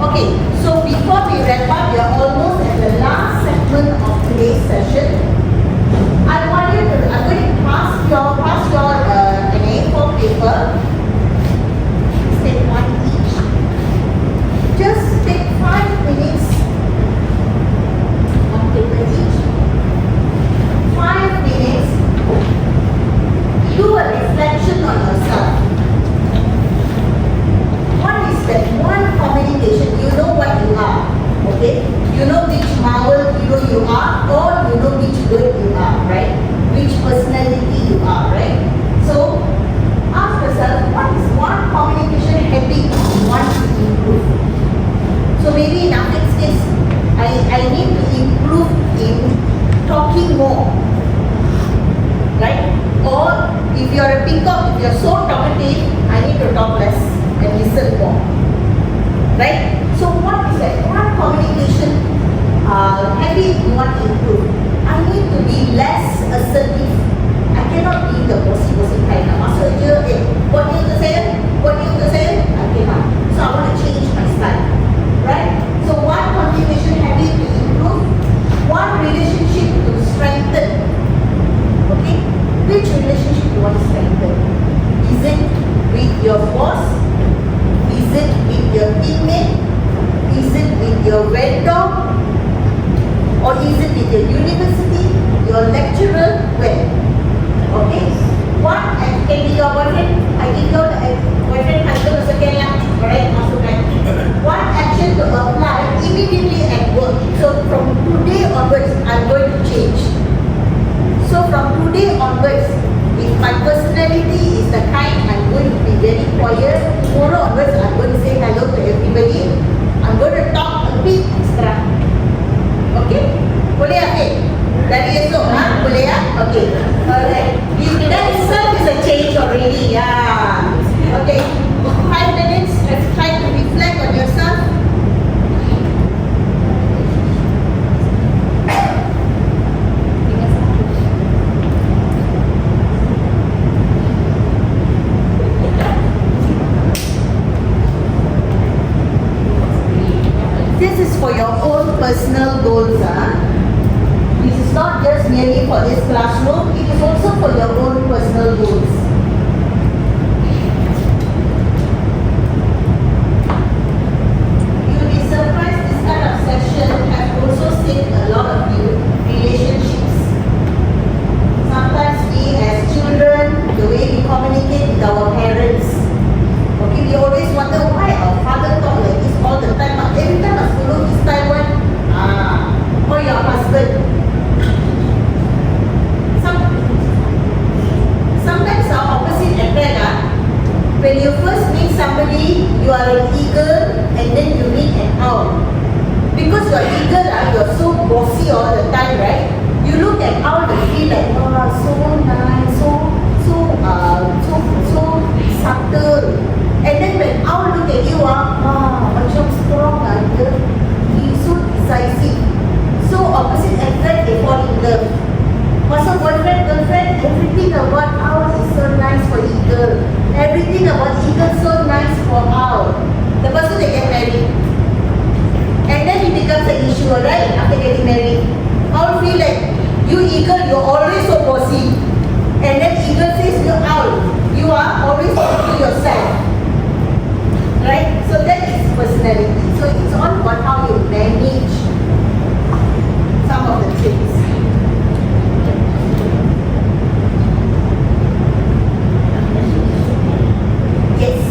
Okay, so before we wrap up, we are almost at the last segment of today's session. I'm going to pass your an A4 paper. Take one each. Just take 5 minutes. One paper each. 5 minutes. Do a reflection on yourself. What is that one communication? You know what you are, okay? You know which Marvel hero you are, or you know which girl you are, right? Which personality you are, right? So, ask yourself, what is one communication habit you want to improve? So maybe in Afik's case, I need to improve in talking more, right? Or if you're a peacock, if you're so talkative, I need to talk less and listen more, right? So what is that one communication habit you want to improve? I need to be less assertive. I cannot be the bossy kind. Masuk je, what do you say? What do you say? I cannot. So I want to change my style, right? So one communication habit to improve, one relationship to strengthen. Okay? Which relationship you want to strengthen? Is it with your boss? Is it with your teammate? Is it with your vendor? Or is it with your university, your lecturer? Well, okay? What can be your boyfriend? I give you the boyfriend, husband also can lah. Alright, masukkan. One action to apply immediately at work. So from today onwards, I'm going to change. So from today onwards, if my personality is the kind I'm going to be very quiet, tomorrow onwards I'm going to say hello to everybody. I'm going to talk a bit extra. Okay? Boleh Afiq? Dari esok, boleh ya? Okay. Alright. That itself is a change already. Yeah. Okay. 5 minutes. Let's try to reflect on yourself. This is for your own personal goals. This is not just merely for this classroom, it is also for your own personal goals. You'll be surprised this kind of session has also saved a lot of relationships. Sometimes we as children, the way we communicate with our parents, okay, we always wonder why our father talk like this all the time. Every time I follow his style, what? Or your husband. Sometimes our opposite attract. When you first meet somebody, you are an eagle, and then you meet an owl. Because you are eagle, you are so bossy all the time, right? You look at owl, you feel like, oh, so nice, so subtle. And then when owl look at you, macam strong, he's so decisive. So opposite attract, they fall in love. Pasal boyfriend, girlfriend, everything about owl is so nice for eagle. Everything about eagle so nice for owl. Lepas tu they get married. And then it becomes an issue, right? After getting married. Owl feel like, you eagle, you're always so bossy. And then eagle says, you owl, you are always to yourself. Right? So that is personality. So it's all about how you manage some of the things. Yes.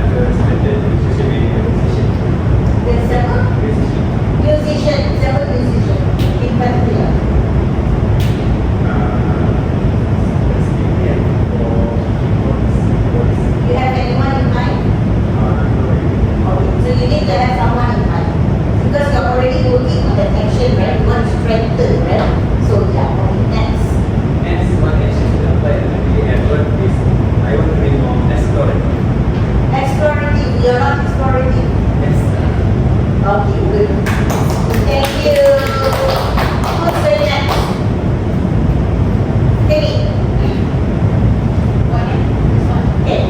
There's several musicians in particular. You have anyone in mind? Okay, so you need to have someone in mind. Because you're already working on that action, right? You want to strengthen, right? So yeah, okay, next. Explorative, you're not explorative. Okay, good. Thank you. Who's the next? Penny. Okay.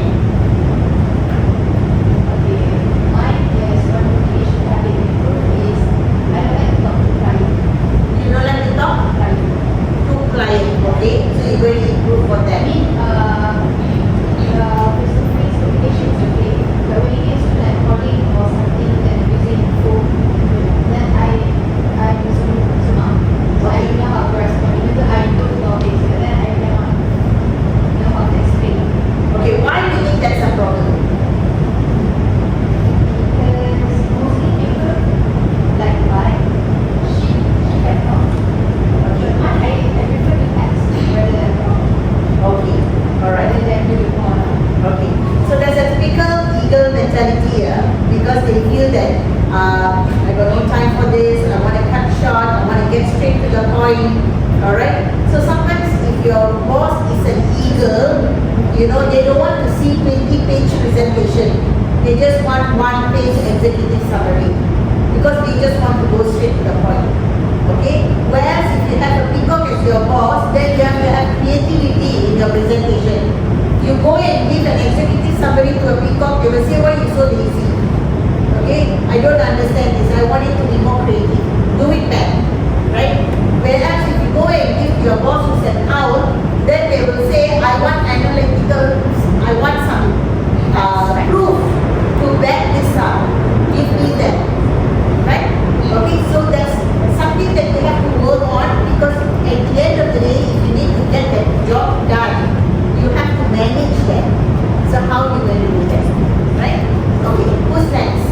You don't like to talk to client, okay? So you're going to improve for them. Okay, why do you think that's a problem? Okay, alright. Okay, so there's a typical eagle mentality here because they feel that I got no time for this, I want to cut short, I want to get straight to the point. Alright, so sometimes if your boss is an eagle, you know, they don't want to see 20-page presentation. They just want one-page executive summary because they just want to go straight to the point. Okay? Whereas if you have a peacock as your boss, then you have to have creativity in your presentation. You go and give an executive summary to a peacock, they will say, why are you so lazy? Okay? I don't understand this. I want it to be more creative. Do it back. Right? Whereas if you go and give your boss who's an owl, then they will say, I want analytical, I want some proof to back this up. Give me that. Right? Okay, so that's something that you have to work on because at the end of the day, if you need to get that job done, you have to manage that. So how are you going to do that? Right? Okay, who's next?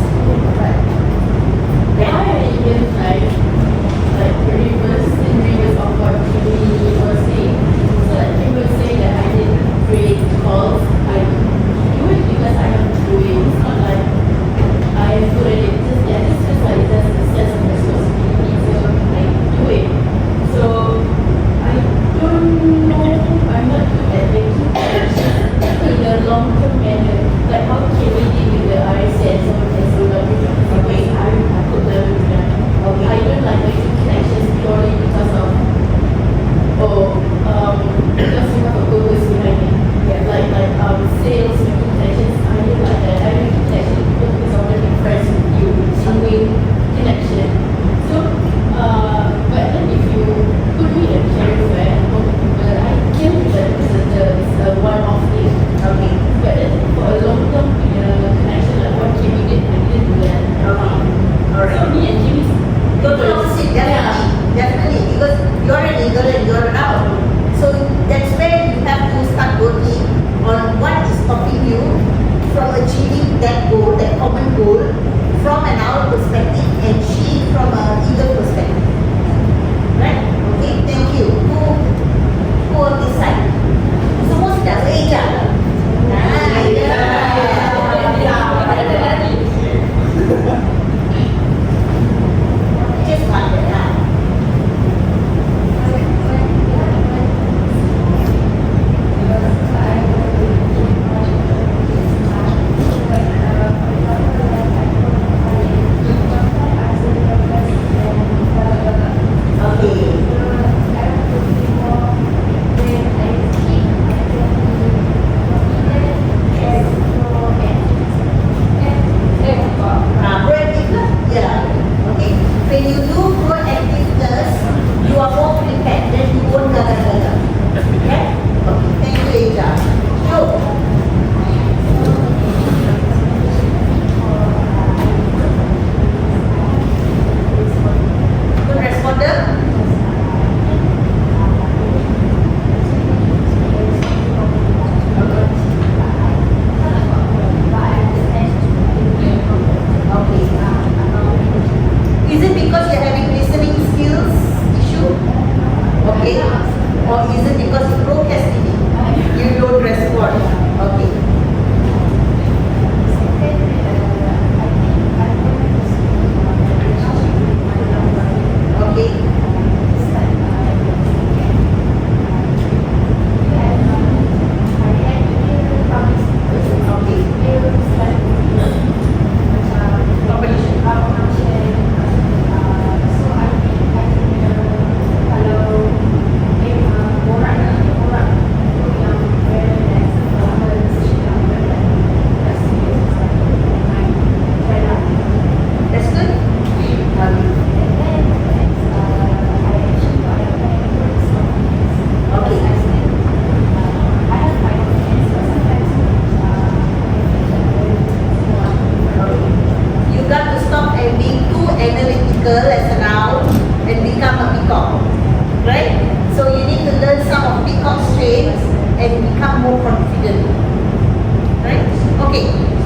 Okay.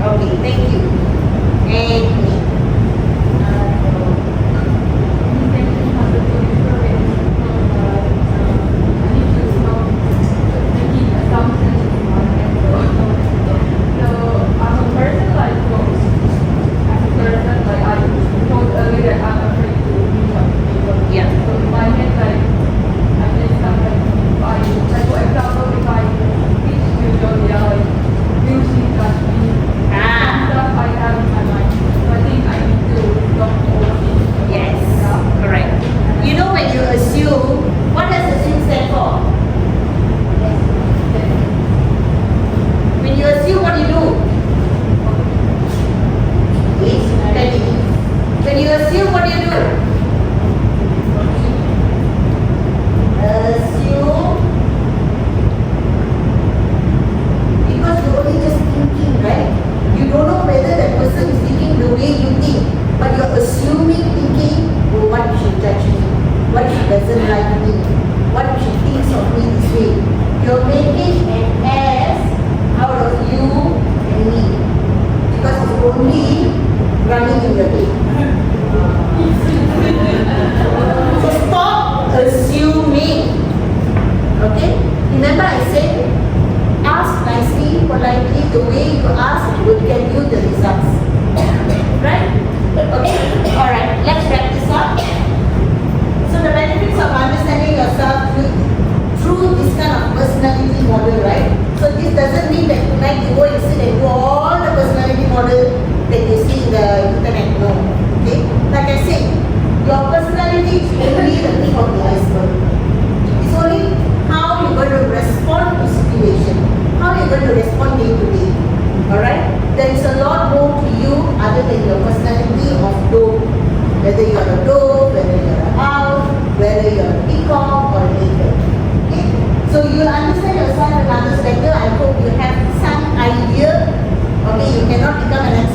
Okay, thank you. And yes, correct. You know when you assume, what does assume stand for? When you assume, what do you do? Yes, continue. When you assume, what do you do? Assume. Because you're only just thinking, right? You don't know whether that person is thinking the way you think, but you're assuming thinking, oh, what if she judge me? What if she doesn't like me? What if she thinks of me this way? You're making an ass out of you and me, because it's only running in your head. So stop assuming. Okay? Remember I said, ask nicely, politely, the way you ask will get you the results. Right? Okay? Alright, let's wrap this up. So the benefits of understanding yourself through this kind of personality model, right? So this doesn't mean that tonight you go and sit and do all the personality model that you see in the internet. No. Okay? Like I said, your personality is only the tip of the iceberg. It's only how you're going to respond to situation, how you're going to respond day to day. Alright? There is a lot more to you other than your personality of dove. Whether you're a dove, whether you're a owl, whether you're a peacock or an eagle. Okay? So you'll understand yourself and others better. I hope you have some idea. Okay, you cannot become an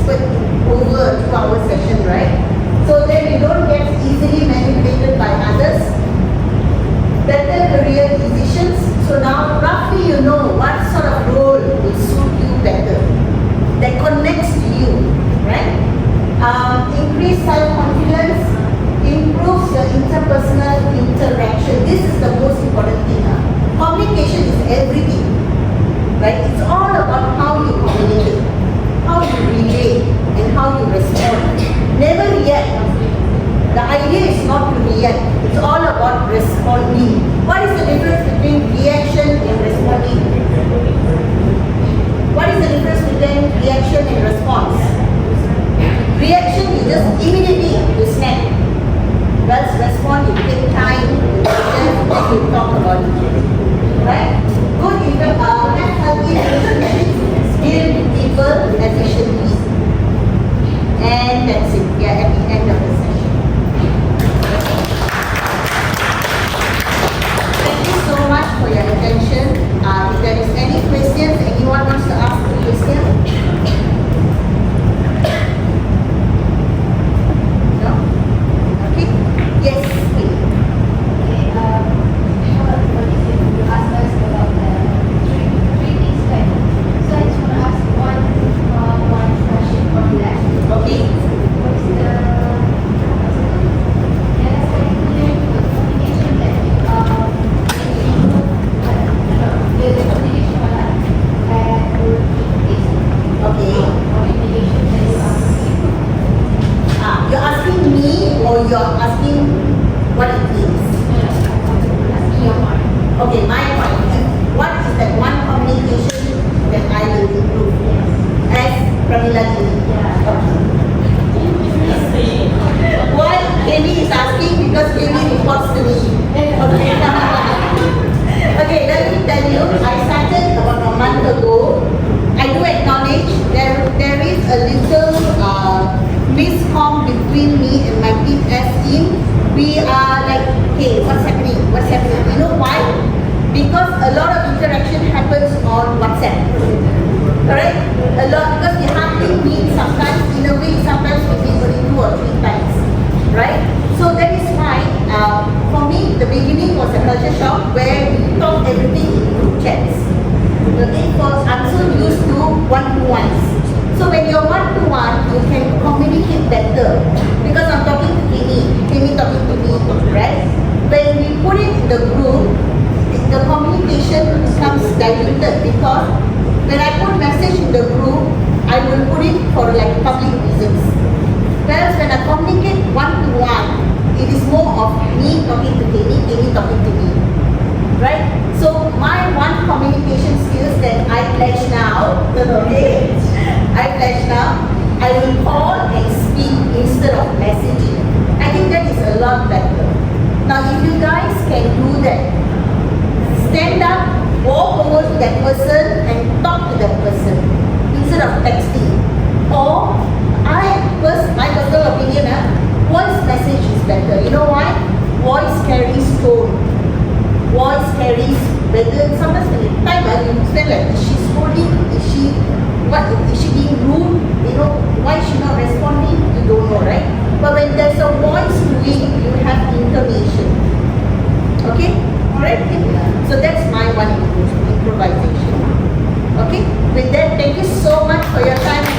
Manila Lily. Why Kemi is asking? Because Kemi reports to me. Okay. Okay, let me tell you, I started about a month ago. I do acknowledge there is a little miscom between me and my team as in we are like, hey, what's happening? What's happening? You know why? Because a lot of interaction happens on WhatsApp. Correct? A lot, because we hardly meet sometimes in a week, sometimes we meet only 2 or 3 times. Right? So that is why, for me, the beginning was a culture shock where we talk everything in group chats. Okay, because I'm so used to one-to-ones. So when you're one-to-one, you can communicate better. Because I'm talking to Kemi talking to me, right? When we put it in the group, the communication becomes diluted because when I put message in the group, I will put it for like public reasons. Whereas when I communicate one-to-one, it is more of me talking to Kemi talking to me. Right? So my one communication skills that I pledge now, okay, I pledge now, I will call and speak instead of messaging. I think that is a lot better. Now if you guys can do that, stand up, walk over to that person and talk to that person instead of texting. Or my personal opinion, voice message is better. You know why? Voice carries tone. Voice carries whether sometimes when you type, you feel like is she scolding? Is she being rude? You know, why is she not responding? You don't know, right? But when there's a voice to it, you have intonation. Okay? Alright? So that's my one improvisation. Okay? With that, thank you so much for your time.